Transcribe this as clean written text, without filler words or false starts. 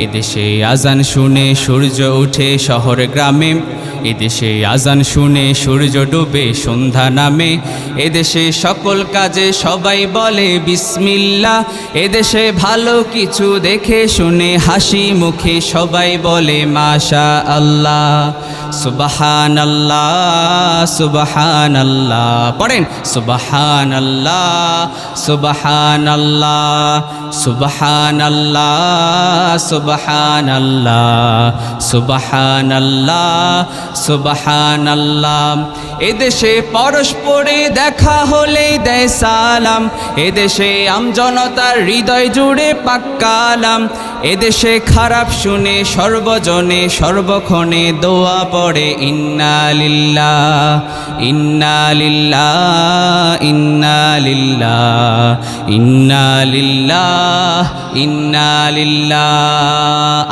এদেশে আজান শুনে সূর্য ওঠে শহর গ্রামে, এদেশে আজান শুনে সূর্য ডুবে সন্ধ্যা নামে, এদেশে সকল কাজে সবাই বলে বিসমিল্লাহ, এদেশে ভালো কিছু দেখে শুনে হাসি মুখে সবাই বলে মাশা আল্লাহ। সুবহানাল্লাহ সুবহানাল্লাহ, পড়েন সুবহানাল্লাহ সুবহানাল্লাহ সুবহানাল্লাহ সুবহানাল্লাহ সুবহানাল্লাহ সুবহানাল্লাহ। এদেশে পরস্পরে দেখা হলেই দেয় সালাম, এদেশে আমজনতার হৃদয় জুড়ে পাক্কালাম, এদেশে খারাপ শুনে সর্বজনে সর্বক্ষণে দোয়া পড়ে ইন্না লিল্লাহ ইন্না লিল্লাহ ইন্না লিল্লাহ ইন্না লিল্লাহ ইন্না লিল্লাহ।